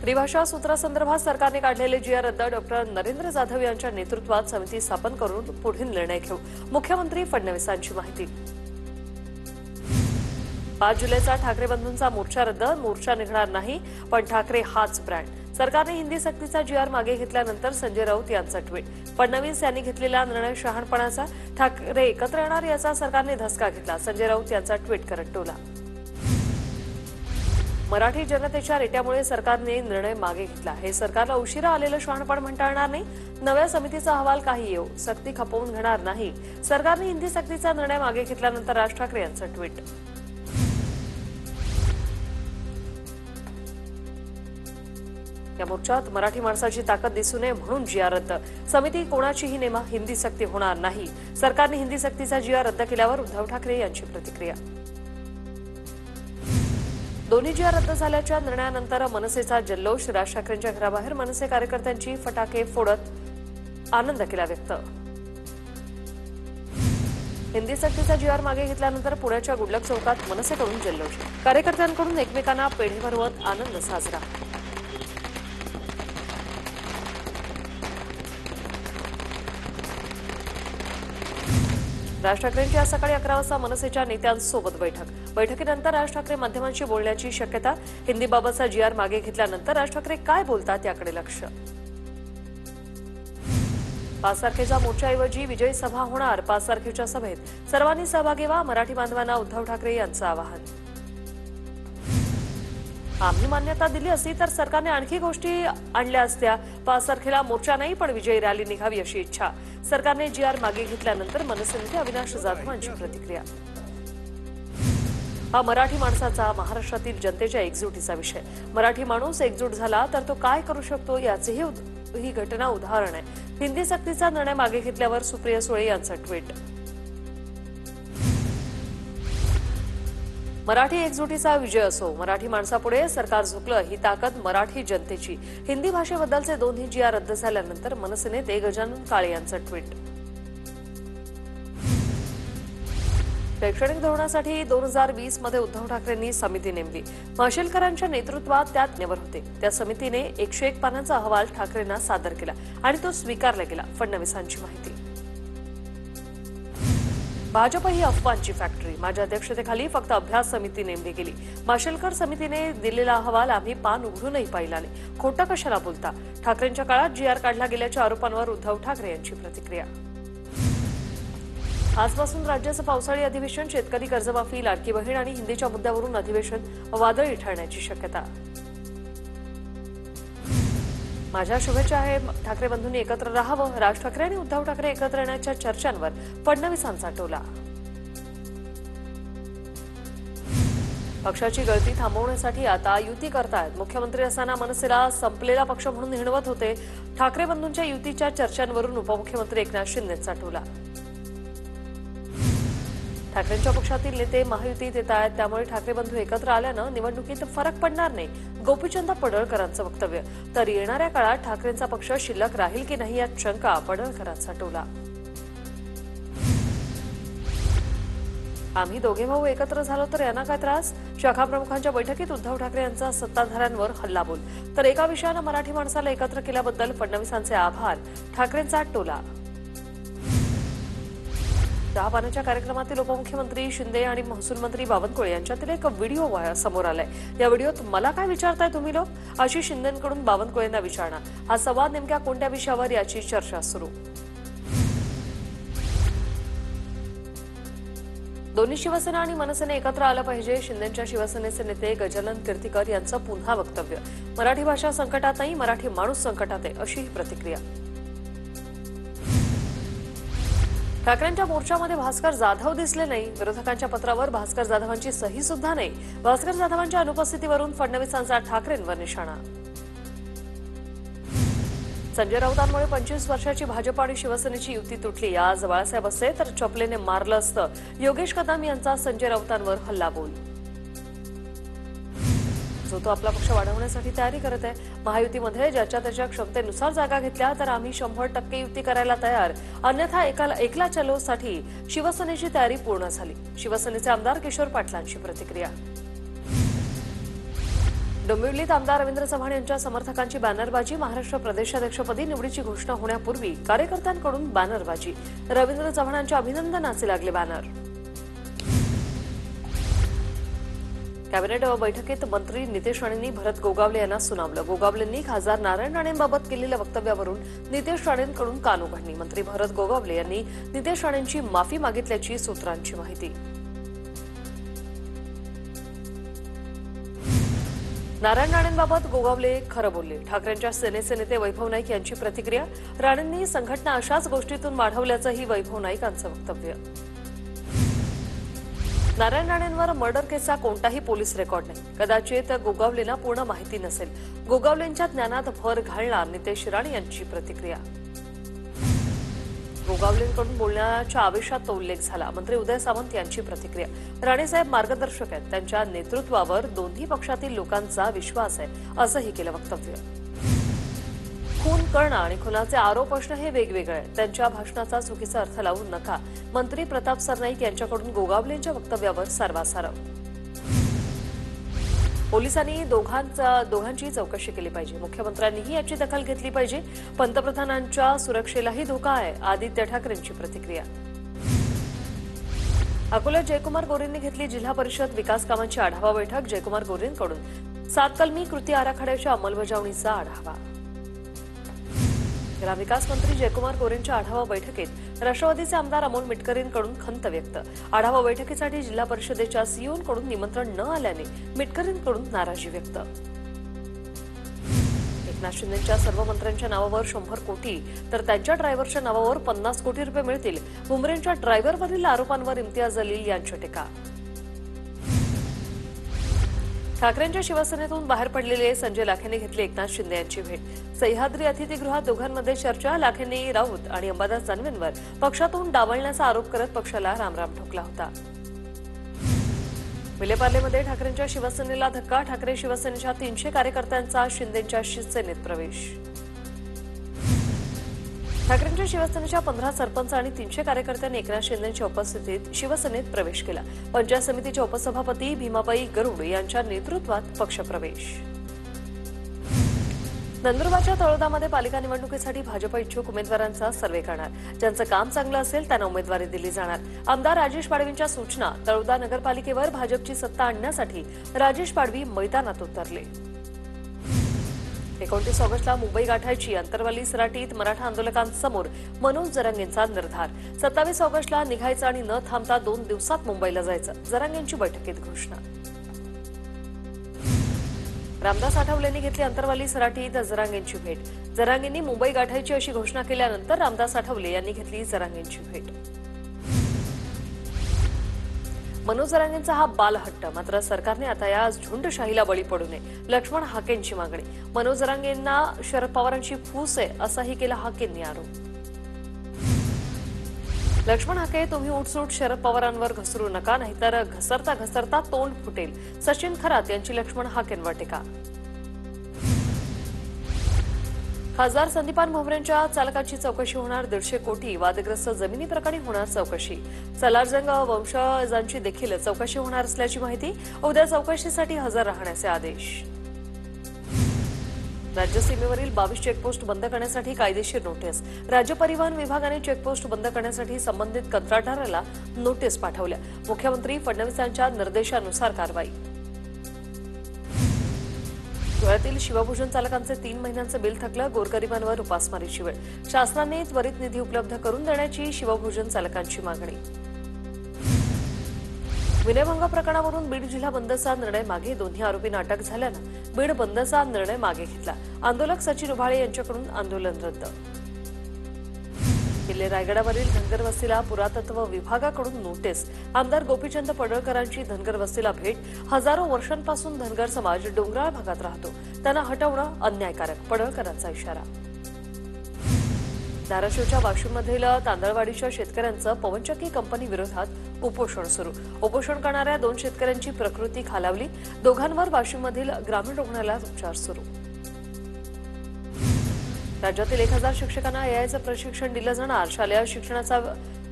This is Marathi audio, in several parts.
त्रिभाषा सूत्रासंदर्भात सरकारने काढलेले जीआर रद्द डॉक्टर नरेंद्र जाधव यांच्या नेतृत्वात समिती स्थापन करून पुढील निर्णय घेऊ, मुख्यमंत्री फडणवीसांची माहिती। 5 जुलैचा ठाकरे बंधूंचा मोर्चा रद्द, मोर्चा निघणार नाही पण ठाकरे हाच ब्रँड। सरकारने हिंदी सक्तीचा जीआर मागे घेतल्यानंतर संजय राऊत यांचा ट्विट। फडणवीस यांनी घेतलेला निर्णय शहाणपणाचा, ठाकरे एकत्र येणार याचा सरकारने धसका घेतला, संजय राऊत यांचा ट्विट करत टोला। मराठी जनतेच्या रेट्यामुळे सरकारने निर्णय मागे घेतला, हे सरकारला उशिरा आलेलं शहाणपण म्हणता येणार नाही। नव्या समितीचा अहवाल काही येऊ, सक्ती खपवून घेणार नाही। सरकारने हिंदी सक्तीचा निर्णय मागे घेतल्यानंतर राज ठाकरे यांचं ट्विट। या मोर्चात मराठी माणसाची ताकद दिसू नये म्हणून जीआर रद्द, समिती कोणाचीही नेमा, हिंदी सक्ती होणार नाही। सरकारने हिंदी सक्तीचा जीआर रद्द केल्यावर उद्धव ठाकरे यांची प्रतिक्रिया। दोन्ही जीआर रद्द झाल्याच्या निर्णयानंतर मनसेचा जल्लोष, राज ठाकरेंच्या घराबाहेर मनसे कार्यकर्त्यांची फटाके फोडत आनंद केला व्यक्त। हिंदी सक्तीचा जीआर मागे घेतल्यानंतर पुण्याच्या गुडलक चौकात मनसेकडून जल्लोष, कार्यकर्त्यांकडून एकमेकांना पेढे भरवत आनंद साजरा। राज ठाकरेंची आज सकाळी 11 वाजता मनसेच्या नेत्यांसोबत बैठकीनंतर राज ठाकरे माध्यमांशी बोलण्याची शक्यता। हिंदीबाबतचा जीआर मागे घेतल्यानंतर राज ठाकरे काय बोलतात याकडे लक्ष। 5 तारखेच्या मोर्चाऐवजी विजयी सभा होणार, 5 तारखेच्या सभेत सर्वांनी सहभागी व्हा, मराठी बांधवांना उद्धव ठाकरे यांचं आवाहन। आम्ही मान्यता दिली असती तर सरकारने आणखी गोष्टी आणल्या असत्या, 5 तारखेला मोर्चा नाही पण विजयी रॅली निघावी अशी इच्छा। सरकारने जीआर मागे घेतल्यानंतर मनसे नेते अविनाश जाधवांची प्रतिक्रिया। हा मराठी माणसाचा, महाराष्ट्रातील जनतेच्या एकजुटीचा विषय। मराठी माणूस एकजूट झाला तर तो काय करू शकतो याचेही ही घटना उदाहरण आहे। हिंदी सक्तीचा निर्णय मागे घेतल्यावर सुप्रिया सुळे यांचा ट्विट। मराठी एकजुटीचा विजय असो, मराठी माणसापुढे सरकार झुकलं, ही ताकद मराठी जनतेची। हिंदी भाषेबद्दलचे दोन्ही जीआर रद्द झाल्यानंतर मनसे नेते गजानन काळे यांचं ट्विट। शैक्षणिक धोरणासाठी 2020 मध्ये उद्धव ठाकरेंनी समिती नेमली, माशेलकरांच्या नेतृत्वात त्यात निवड होते। त्या समितीने 101 पानांचा अहवाल ठाकरेंना सादर केला आणि तो स्वीकारला गेला, फडणवीसांची माहिती। भाजप ही अफवांची फॅक्टरी, माझ्या अध्यक्षतेखाली फक्त अभ्यास समिती नेमली गेली। माशेलकर समितीने दिलेला अहवाल आम्ही पान उघडूनही पाहिला नाही, खोटं कशाला बोलता। ठाकरेंच्या काळात जीआर काढला गेल्याच्या आरोपांवर उद्धव ठाकरे यांची प्रतिक्रिया। आजपासून राज्याचं पावसाळी अधिवेशन, शेतकरी कर्जमाफी, लाडकी बहीण आणि हिंदीच्या मुद्द्यावरून अधिवेशन वादळी ठरण्याची शक्यता। माझ्या शुभेच्छा आहे, ठाकरे बंधूंनी एकत्र राहावं, राज ठाकरे आणि उद्धव ठाकरे एकत्र येण्याच्या चर्चांवर फडणवीसांचा टोला। पक्षाची गळती थांबवण्यासाठी आता युती करतायत, मुख्यमंत्री असताना मनसेला संपलेला पक्ष म्हणून हिणवत होते। ठाकरे बंधूंच्या युतीच्या चर्चांवरून उपमुख्यमंत्री एकनाथ शिंदेंचा टोला। ठाकरेंच्या पक्षातील नेते महायुतीत येत आहेत, त्यामुळे ठाकरे बंधू एकत्र आल्यानं निवडणुकीत फरक पडणार नाही, गोपीचंद पडळकरांचं वक्तव्य। तर येणाऱ्या काळात ठाकरेंचा पक्ष शिल्लक राहील की नाही यात शंका, पडळकरांचा टोला। आम्ही दोघे भाऊ एकत्र झालो तर यांना काय त्रास, शाखा प्रमुखांच्या बैठकीत उद्धव ठाकरे यांचा सत्ताधाऱ्यांवर हल्लाबोल। तर एका विषयानं मराठी माणसाला एकत्र केल्याबद्दल फडणवीसांचे आभार, ठाकरेंचा टोला। चहापानाच्या कार्यक्रमातील उपमुख्यमंत्री शिंदे आणि महसूल मंत्री बावनकुळे यांच्यातील एक व्हिडिओ समोर आलाय। या व्हिडिओत मला काय विचारताय तुम्ही लोक, अशी शिंदेंकडून बावनकुळेंना विचारणा। हा संवाद नेमक्या कोणत्या विषयावर याची चर्चा सुरू। दोन्ही शिवसेना आणि मनसेने एकत्र आलं पाहिजे, शिंदेंच्या शिवसेनेचे नेते गजानन कीर्तीकर यांचं पुन्हा वक्तव्य। मराठी भाषा संकटात नाही, मराठी माणूस संकटात आहे, अशी ही प्रतिक्रिया। ठाकरेंच्या मोर्चामध्ये भास्कर जाधव दिसले नाही, विरोधकांच्या पत्रावर भास्कर जाधवांची सही सुद्धा नाही। भास्कर जाधवांच्या अनुपस्थितीवरून फडणवीसांचा ठाकरेंवर निशाणा। संजय राऊतांमुळे 25 वर्षाची भाजप आणि शिवसेनेची युती तुटली, आज बाळासाहेब असते तर चपलेने मारलं असतं, योगेश कदम यांचा संजय राऊतांवर हल्लाबोल। जो तो आपला पक्ष वाढवण्यासाठी तयारी करत आहे, महायुतीमध्ये ज्याच्या त्याच्या क्षमतेनुसार जागा घेतल्या तर आम्ही 100% युती करायला तयार, अन्यथा एकला चलोसाठी शिवसेनेची तयारी पूर्ण झाली। शिवसेनेचे आमदार किशोर पाटलांची प्रतिक्रिया। डोंबिवलीत आमदार रवींद्र चव्हाण यांच्या समर्थकांची बॅनरबाजी. महाराष्ट्र प्रदेशाध्यक्षपदी निवडीची घोषणा होण्यापूर्वी कार्यकर्त्यांकडून बॅनरबाजी. रवींद्र चव्हाणांच्या अभिनंदनाचे लागले बॅनर. कॅबिनेट बैठकीत मंत्री नितेश राणेंनी भरत गोगावले यांना सुनावलं. गोगावलेंनी खासदार नारायण राणेंबाबत केलेल्या वक्तव्यावरून नितेश राणेंकडून कानउघडणी. मंत्री भरत गोगावले यांनी नितेश राणेंची माफी मागितल्याची सूत्रांची माहिती. नारायण राणेंबाबत गोगावले खरं बोलले. ठाकरेंच्या सेनेचे नेते वैभव नाईक यांची प्रतिक्रिया. राणेंनी संघटना अशाच गोष्टीतून वाढवल्याचंही वैभव नाईकांचं वक्तव्य. नारायण राणेंवर मर्डर केसचा कोणताही पोलीस रेकॉर्ड नाही. कदाचित गोगावलेंना पूर्ण माहिती नसेल. गोगावलेंच्या ज्ञानात भर घालणार नितेश राणे यांची प्रतिक्रिया. गोगावलेंकडून बोलण्याच्या आवेशात तो उल्लेख झाला. मंत्री उदय सामंत यांची प्रतिक्रिया. राणेसाहेब मार्गदर्शक आहेत. त्यांच्या नेतृत्वावर दोन्ही पक्षातील लोकांचा विश्वास आहे, असंही केलं वक्तव्य. खून करणं आणि खुनाचे आरोप असणं हे वेगवेगळे आहे. त्यांच्या भाषणाचा चुकीचा अर्थ लावू नका. मंत्री प्रताप सरनाईक यांच्याकडून गोगावलेंच्या वक्तव्यावर सारवासारव. पोलिसांनी दोघांची चौकशी केली पाहिजे. मुख्यमंत्र्यांनीही याची दखल घेतली पाहिजे. पंतप्रधानांच्या सुरक्षेलाही धोका आहे. आदित्य ठाकरेंची प्रतिक्रिया. अकोल्यात जयकुमार गोरेंनी घेतली जिल्हा परिषद विकास कामांची आढावा बैठक. जयकुमार गोरेंकडून 7 कलमी कृती आराखड्याच्या अंमलबजावणीचा आढावा. ग्रामविकास मंत्री जयकुमार गोरेंच्या आढावा बैठकीत राष्ट्रवादीचे आमदार अमोल मिटकरींकडून खंत व्यक्त. आढावा बैठकीसाठी जिल्हा परिषदेच्या सीईओंकडून निमंत्रण न आल्याने मिटकरींकडून नाराजी व्यक्त. एकनाथ शिंदेंच्या सर्व मंत्र्यांच्या नावावर 100 कोटी तर त्यांच्या ड्रायव्हरच्या नावावर 50 कोटी रुपये मिळतील. भुमरेंच्या ड्रायव्हरवरील आरोपांवर इम्तियाज जलील यांची टीका. ठाकरेंच्या शिवसेनेतून बाहेर पडलेले संजय लाखेंनी घेतली एकनाथ शिंदे यांची भेट. सह्याद्री अतिथीगृहात दोघांमध्ये चर्चा. लाखेंनी राऊत आणि अंबादास दानवेंवर पक्षातून डावलण्याचा आरोप करत पक्षाला रामराम ठोकला होता. विलेपार्लेमध्ये ठाकरेंच्या शिवसेनेला धक्का. ठाकरे शिवसेनेच्या 300 कार्यकर्त्यांचा शिंदेंच्या शिवसेनेत प्रवेश. ठाकरेंच्या शिवसेनेच्या 15 सरपंच आणि 300 कार्यकर्त्यांनी एकनाथ शिंदेंच्या उपस्थितीत शिवसेनेत प्रवेश केला. पंचायत समितीच्या उपसभापती भीमाबाई गरुड यांच्या नेतृत्वात पक्षप्रवेश. नंदुरबारच्या तळोदामध्ये पालिका निवडणुकीसाठी भाजप इच्छुक उमेदवारांचा सर्व्हे करणार. ज्यांचं काम चांगलं असेल त्यांना उमेदवारी दिली जाणार. आमदार राजेश पाडवींच्या सूचना. तळोदा नगरपालिकेवर भाजपची सत्ता आणण्यासाठी राजेश पाडवी मैदानात उतरले. 29 ऑगस्टला मुंबई गाठायची. अंतरवाली सराटीत मराठा आंदोलकांसमोर मनोज जरांगेंचा निर्धार. 27 ऑगस्टला निघायचं आणि न थांबता 2 दिवसात मुंबईला जायचं. जरांगेंची बैठकीत घोषणा. रामदास आठवलेंनी घेतली अंतरवाली सराटीत जरांगेंची भेट. जरांगेंनी मुंबई गाठायची अशी घोषणा केल्यानंतर रामदास आठवले यांनी घेतली जरांगेंची भेट. मनोज जरांगेंचा हा बालहट्ट. मात्र सरकारने आता या झुंडशाहीला बळी पडू नये. लक्ष्मण हाकेंची मागणी. मनोज जरांगेंना शरद पवारांची फूस आहे असाही केला हाकेंनी आरोप. लक्ष्मण हाके, तुम्ही उठसूट शरद पवारांवर घसरू नका, नाहीतर घसरता घसरता तोंड फुटेल. सचिन खरात यांची लक्ष्मण हाकेंवर टीका. खासदार संदीपान भुमरेंच्या चालकाची चौकशी होणार. 150 कोटी वादग्रस्त जमिनी प्रकरणी होणार चौकशी. सलारजंग वंशजांची देखील चौकशी होणार असल्याची माहिती. उद्या चौकशीसाठी हजर राहण्याचे आदेश. राज्य सीमेवरील 22 चेकपोस्ट बंद करण्यासाठी कायदेशीर नोटीस. राज्य परिवहन विभागाने चेकपोस्ट बंद करण्यासाठी संबंधित कंत्राटदाराला नोटीस पाठवल्या. मुख्यमंत्री फडणवीसांच्या निर्देशानुसार कारवाई. धुळ्यातील शिवभोजन चालकांचे 3 महिन्यांचं बिल थकलं. गोरगरिबांवर उपासमारीची वेळ. शासनाने त्वरित निधी उपलब्ध करून देण्याची शिवभोजन चालकांची मागणी. विनयभंग प्रकरणावरून बीड जिल्हा बंदचा निर्णय मागे. दोन्ही आरोपींना अटक झाल्यानं बीड बंदचा निर्णय मागे घेतला. आंदोलक सचिन उभाळे यांच्याकडून आंदोलन रद्द. किल्ले रायगडावरील धनगर वस्तीला पुरातत्व विभागाकडून नोटीस. आमदार गोपीचंद पडळकरांची धनगर वस्तीला भेट. हजारो वर्षांपासून धनगर समाज डोंगराळ भागात राहतो. त्यांना हटवणं अन्यायकारक. पडळकरांचा इशारा. धाराशिवच्या वाशिममधील तांदळवाडीच्या शेतकऱ्यांचं पवनचक्की कंपनी विरोधात उपोषण सुरू. उपोषण करणाऱ्या 2 शेतकऱ्यांची प्रकृती खालावली. दोघांवर वाशिममधील ग्रामीण रुग्णालयात उपचार सुरू. राज्यातील 1000 शिक्षकांना एआयचं प्रशिक्षण दिलं जाणार. शालेय शिक्षणाचा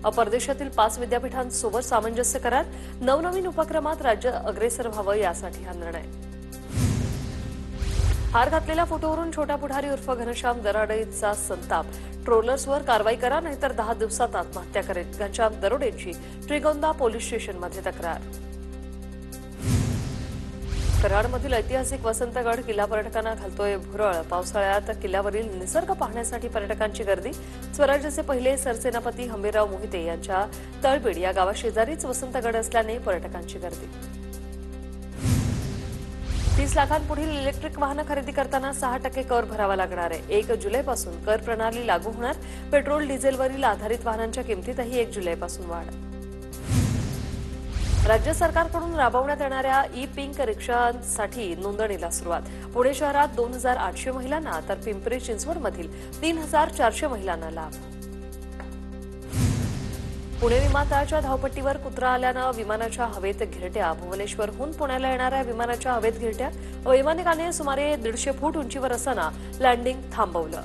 परदेशातील 5 विद्यापीठांसोबत सामंजस्य करार. नवनवीन उपक्रमात राज्य अग्रेसर व्हावं यासाठी हा निर्णय. हार घातलेल्या फोटोवरून छोटा पुढारी उर्फ घनश्याम दरोडेचा संताप. ट्रोलर्सवर कारवाई करा नाहीतर 10 दिवसात आत्महत्या करेल. घनश्याम दरोडेंची श्रीगोंदा पोलीस स्टेशनमध्ये तक्रार. कराडमधील ऐतिहासिक वसंतगड किल्ला पर्यटकांना घालतोय भुरळ. पावसाळ्यात किल्ल्यावरील निसर्ग पाहण्यासाठी पर्यटकांची गर्दी. स्वराज्याचे पहिले सरसेनापती हंबीरराव मोहिते यांच्या तळबीड या गावाशेजारीच वसंतगड असल्याने पर्यटकांची गर्दी. 30 लाखांपुढील इलेक्ट्रिक वाहनं खरेदी करताना 6% कर भरावा लागणार आहे. 1 जुलैपासून कर प्रणाली लागू होणार. पेट्रोल डिझेलवरील आधारित वाहनांच्या किमतीतही 1 जुलैपासून वाढ. राज्य सरकारकडून राबवण्यात येणाऱ्या ई पिंक रिक्षांसाठी नोंदणीला सुरुवात. पुणे शहरात 2800 महिलांना तर पिंपरी चिंचवडमधील 3400 महिलांना लाभ. पुणे विमानतळाच्या धावपट्टीवर कुत्रा आल्यानं विमानाच्या हवेत घिरट्या. भुवनेश्वरहून पुण्याला येणाऱ्या विमानाच्या हवेत घिरट्या. वैमानिकाने सुमारे 150 फूट उंचीवर असताना लँडिंग थांबवलं.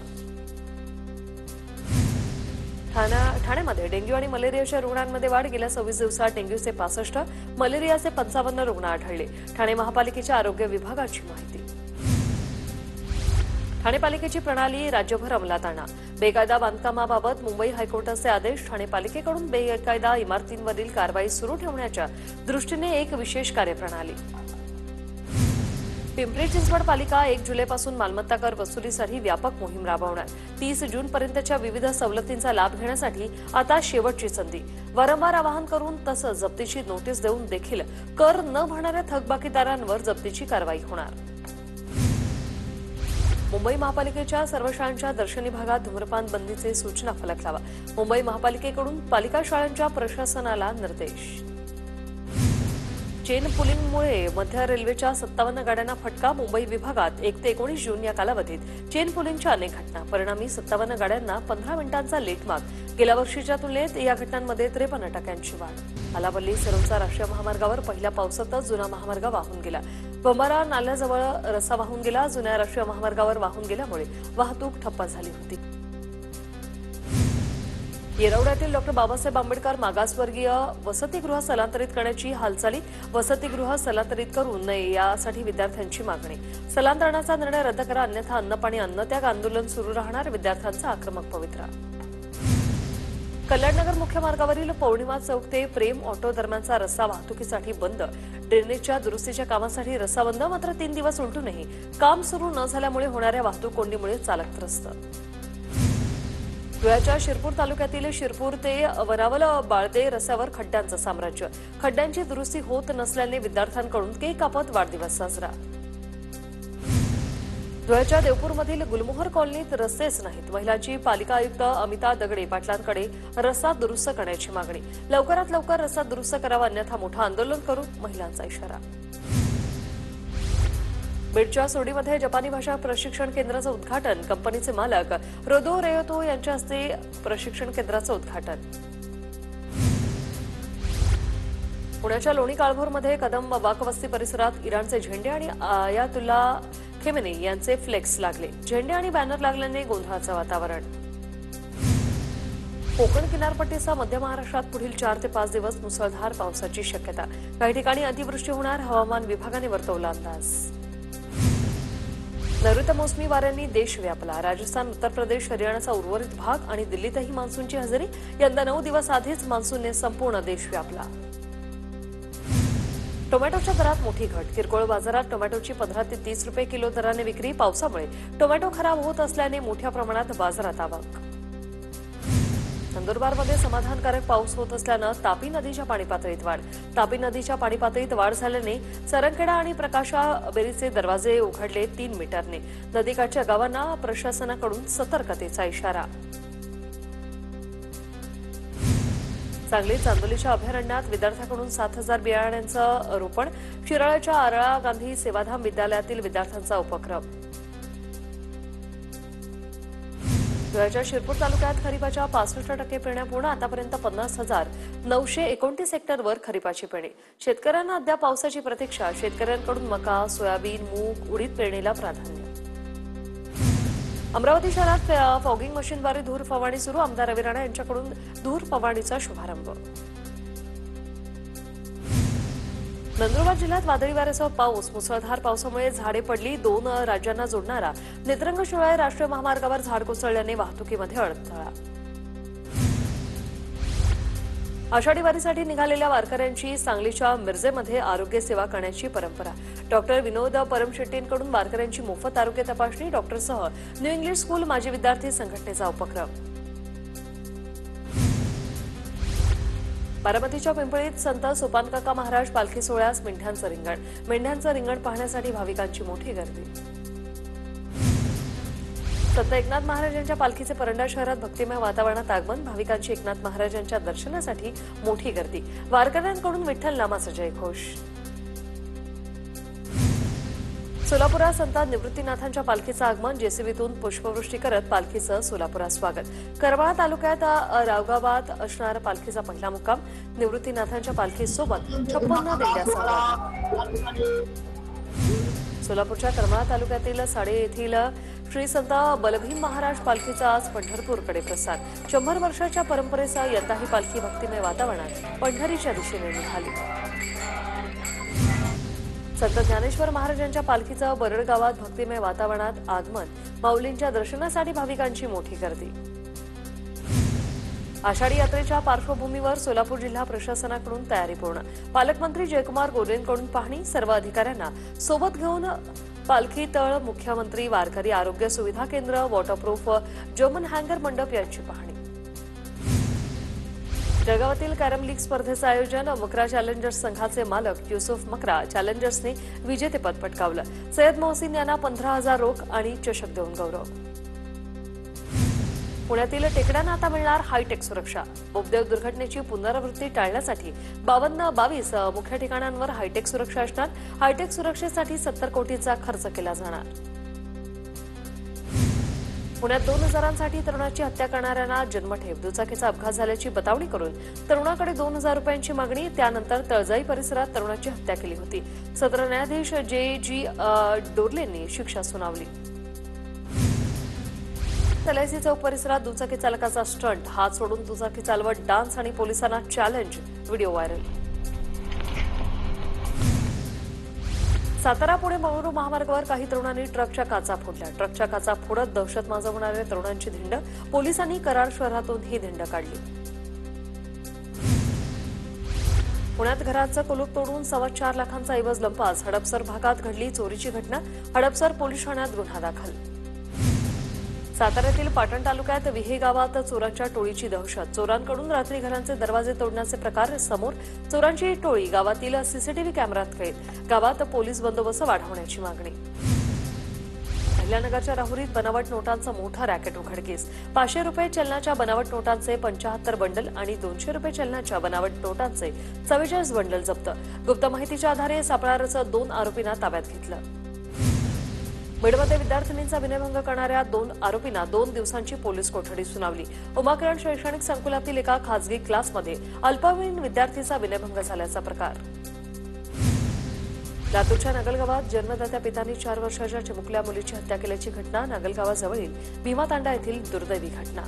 ठाण्यामध्ये डेंग्यू आणि मलेरियाच्या रुग्णांमध्ये वाढ. गेल्या 26 दिवसात डेंग्यूचे 65, मलेरियाचे 55 रुग्ण आढळले. ठाणे महापालिकेच्या आरोग्य विभागाची माहिती. ठाणे पालिकेची प्रणाली राज्यभर अंमलात आणा. बेकायदा बांधकामाबाबत मुंबई हायकोर्टाचे आदेश. ठाणे पालिकेकडून बेकायदा इमारतींवरील कारवाई सुरू ठेवण्याच्या दृष्टीने एक विशेष कार्यप्रणाली. पिंपरी चिंचवड पालिका 1 जुलैपासून मालमत्ता कर वसुलीसाठी व्यापक मोहीम राबवणार. 30 जूनपर्यंतच्या विविध सवलतींचा लाभ घेण्यासाठी आता शेवटची संधी. वारंवार आवाहन करून तसंच जप्तीची नोटीस देऊन देखील कर न भरणाऱ्या थकबाकीदारांवर जप्तीची कारवाई होणार. मुंबई महापालिकेच्या सर्व शाळांच्या दर्शनी भागात धूम्रपान बंदीचे सूचना फलक लावा. मुंबई महापालिकेकडून पालिका शाळांच्या प्रशासनाला निर्देश. चेन पुलिंगमुळे मध्य रेल्वेच्या 57 गाड्यांना फटका. मुंबई विभागात 1 ते 19 जून या कालावधीत चेन पुलिंगच्या अनेक घटना. परिणामी 57 गाड्यांना 15 मिनिटांचा लेट मार्क. गेल्या वर्षीच्या तुलनेत या घटनांमध्ये 53% वाढ. आलापल्ली सरोंचा राष्ट्रीय महामार्गावर पहिल्या पावसातच जुना महामार्ग वाहून गेला. बंबारा नाल्याजवळ रस्ता वाहून गेला. जुन्या राष्ट्रीय महामार्गावर वाहून गेल्यामुळे वाहतूक ठप्प झाली होती. येरवड्यातील डॉ. बाबासाहेब आंबेडकर मागासवर्गीय वसतिगृह स्थलांतरित करण्याची हालचाली. वसतिगृह स्थलांतरित करू नये यासाठी विद्यार्थ्यांची मागणी. स्थलांतरणाचा निर्णय रद्द करा अन्यथा अन्नपाणी अन्नत्याग आंदोलन सुरू राहणार. विद्यार्थ्यांचा आक्रमक पवित्रा. कल्याणनगर मुख्य मार्गावरील पौर्णिमा चौक ते प्रेम ऑटो दरम्यानचा रस्ता वाहतुकीसाठी बंद. ड्रेनेजच्या दुरुस्तीच्या कामासाठी रस्ता बंद. मात्र 3 दिवस उलटूनही काम सुरू न झाल्यामुळे होणाऱ्या वाहतूक कोंडीमुळे चालक त्रस्त. धुळ्याच्या शिरपूर तालुक्यातील शिरपूर ते वनावल बाळदे रस्त्यावर खड्ड्यांचं साम्राज्य. खड्ड्यांची दुरुस्ती होत नसल्याने विद्यार्थ्यांकडून केक कापत वाढदिवस साजरा. धुळ्याच्या देवपूरमधील गुलमोहर कॉलनीत रस्तेच नाहीत. महिलांची पालिका आयुक्त अमिता दगडे पाटलांकडे रस्ता दुरुस्त करण्याची मागणी. लवकरात लवकर रस्ता दुरुस्त करावा अन्यथा मोठं आंदोलन करू. महिलांचा इशारा. बीडच्या सोडीमध्ये जपानी भाषा प्रशिक्षण केंद्राचं उद्घाटन. कंपनीचे मालक रोदो रेयोतो यांच्या हस्ते प्रशिक्षण केंद्राचं उद्घाटन. पुण्याच्या लोणी काळभोरमध्ये कदम वाकवस्ती परिसरात इराणचे झेंडे आणि आयातुल्ला खेमेनी यांचे फ्लेक्स लागले. झेंडे आणि बॅनर लागल्याने गोंधळाचं वातावरण. कोकण किनारपट्टीसह मध्य महाराष्ट्रात पुढील 4 ते 5 दिवस मुसळधार पावसाची शक्यता. काही ठिकाणी अतिवृष्टी होणार. हवामान विभागाने वर्तवला अंदाज. नैऋत्य मोसमी वाऱ्यांनी देश व्यापला. राजस्थान, उत्तर प्रदेश, हरियाणाचा उर्वरित भाग आणि दिल्लीतही मान्सूनची हजेरी. यंदा 9 दिवस आधीच मान्सूनने संपूर्ण देश व्यापला. टोमॅटोच्या दरात मोठी घट. किरकोळ बाजारात टोमॅटोची 15 ते 30 रुपये किलो दराने विक्री. पावसामुळे टोमॅटो खराब होत असल्याने मोठ्या प्रमाणात बाजारात आवक. नंदुरबारमध्ये समाधानकारक पाऊस होत असल्यानं तापी नदीच्या पाणीपातळीत वाढ. तापी नदीच्या पाणीपातळीत वाढ झाल्याने सरंखेडा आणि प्रकाशा बेरीचे दरवाजे उघडले 3 मीटरने. नदीकाठच्या गावांना प्रशासनाकडून सतर्कतेचा इशारा. सांगलीत चांदोलीच्या अभयारण्यात विद्यार्थ्यांकडून 7,000 बियाण्यांचं रोपण. शिराळ्याच्या आरळा गांधी सेवाधाम विद्यालयातील विद्यार्थ्यांचा उपक्रम. धुळ्याच्या शिरपूर तालुक्यात खरीपाच्या 65% पेरण्या पूर्ण. आतापर्यंत 50,929 हेक्टरवर खरीपाची पेरणी. शेतकऱ्यांना अद्याप पावसाची प्रतीक्षा. शेतकऱ्यांकडून मका, सोयाबीन, मूग, उडीद पेरणीला प्राधान्य. अमरावती शहरात फॉगिंग मशीनद्वारे धूर फवारणी सुरू. आमदार रवी राणा यांच्याकडून धूर फवारणीचा शुभारंभ. नंदुरबार जिल्ह्यात वादळी वाऱ्यासह पाऊस, मुसळधार पावसामुळे झाडे पडली. 2 राज्यांना जोडणारा नेत्रंग शिवाय राष्ट्रीय महामार्गावर झाड कोसळल्याने वाहतुकीमध्ये अडथळा. आषाढी वारीसाठी निघालेल्या वारकऱ्यांची सांगलीच्या मिरजेमध्ये आरोग्य सेवा करण्याची परंपरा. डॉक्टर विनोद परमशेट्टींकडून वारकऱ्यांची मोफत आरोग्य तपासणी. डॉक्टरसह न्यू इंग्लिश स्कूल माजी विद्यार्थी संघटनेचा उपक्रम. बारामतीच्या पिंपळीत संत सोपानकाका महाराज पालखी सोहळ्यास मेंढ्यांचं रिंगण. मेंढ्यांचं रिंगण पाहण्यासाठी भाविकांची मोठी गर्दी. संत एकनाथ महाराजांच्या पालखीचे परंडा शहरात भक्तिमय वातावरणात आगमन. भाविकांची एकनाथ महाराजांच्या दर्शनासाठी मोठी गर्दी. वारकऱ्यांकडून विठ्ठल नामाचा जयघोष. सोलापुरात संत निवृत्तीनाथांच्या पालखीचं आगमन. जेसीबीतून पुष्पवृष्टी करत पालखीचं सोलापुरात स्वागत. करमाळा तालुक्यात रावगावात असणार पालखीचा पहिला मुक्काम. निवृत्तीनाथांच्या पालखीसोबत 56 दिंड्या सहभागी. सोलापूरच्या करमाळा तालुक्यातील साडे येथील श्री संत बलभीम महाराज पालखीचा आज पंढरपूरकडे प्रसार. 100 वर्षाच्या परंपरेसह यंदाही पालखी भक्तिमय वातावरणात पंढरीच्या दिशेने निघाली. संत ज्ञानेश्वर महाराजांच्या पालखीचं बरड गावात भक्तिमय वातावरणात आगमन. माऊलींच्या दर्शनासाठी भाविकांची मोठी गर्दी. आषाढी यात्रेच्या पार्श्वभूमीवर सोलापूर जिल्हा प्रशासनाकडून तयारी पूर्ण. पालकमंत्री जयकुमार गोरेंकडून पाहणी. सर्व अधिकाऱ्यांना सोबत घेऊन पालखी तळ, मुख्यमंत्री, वारकरी आरोग्य सुविधा केंद्र, वॉटरप्रूफ जर्मन हँगर मंडप यांची पाहणी. जळगावातील कॅरम लीग स्पर्धेचं आयोजन. मकरा चॅलेंजर्स संघाचे मालक युसुफ मकरा चॅलेंजर्सने विजेतेपद पटकावलं. सय्यद मोहसिन यांना 15,000 रोख आणि चषक देऊन गौरव. पुण्यातील टेकड्यांना आता मिळणार हायटेक सुरक्षा. बोपदेव दुर्घटनेची पुनरावृत्ती टाळण्यासाठी 52 मुख्य ठिकाणांवर हायटेक सुरक्षा असणार. हायटेक सुरक्षेसाठी 70 कोटींचा खर्च केला जाणार. पुण्यात 2 हजारांसाठी तरुणाची हत्या करणाऱ्यांना जन्मठेप. दुचाकीचा अपघात झाल्याची बतावणी करून तरुणाकडे 2,000 रुपयांची मागणी. त्यानंतर तळजाई परिसरात तरुणाची हत्या केली होती. सत्र न्यायाधीश जे.जी. डोरलेंनी शिक्षा सुनावली. एलआयसी चौक परिसरात दुचाकी चालकाचा स्टंट. हात सोडून दुचाकी चालवत डान्स आणि पोलिसांना challenge. Video viral. Satara Pune Bengaluru महामार्गावर काही तरुणांनी ट्रकच्या काचा फोडल्या. ट्रकच्या काचा फोडत दहशत माजवणाऱ्या तरुणांची धिंड. पोलिसांनी कराड शहरातून ही धिंड काढली. पुण्यात घराचं कुलूप तोडून 4.25 लाखांचा ऐवज लंपास. हडपसर भागात घडली चोरीची घटना. हडपसर पोलीस ठाण्यात गुन्हा दाखल. साताऱ्यातील पाटण तालुक्यात विहे गावात चोरांच्या टोळीची दहशत. चोरांकडून रात्री घरांचे दरवाजे तोडण्याचे प्रकार समोर. चोरांची टोळी गावातील सीसीटीव्ही कॅमेऱ्यात कैद. गावात पोलीस बंदोबस्त वाढवण्याची मागणी. अहिल्यानगरच्या राहुरीत बनावट नोटांचं मोठं रॅकेट उघडकीस. 500 रुपये चलनाच्या बनावट नोटांचे 75 बंडल आणि 200 रुपये चलनाच्या बनावट नोटांचे 44 बंडल जप्त. गुप्त माहितीच्या आधारे सापळारचं 2 आरोपींना ताब्यात घेतलं. बीडमध्ये विद्यार्थिनींचा विनयभंग करणाऱ्या 2 आरोपींना 2 दिवसांची पोलीस कोठडी सुनावली. उमाकिरण शैक्षणिक संकुलातील एका खासगी क्लासमध्ये अल्पवयीन विद्यार्थीचा विनयभंग झाल्याचा प्रकार. लातूरच्या नागलगावात जन्मदात्या पित्याने 4 वर्षाच्या चिमुकल्या मुलीची हत्या केल्याची घटना. नागलगावाजवळील भीमातांडा येथील दुर्दैवी घटना.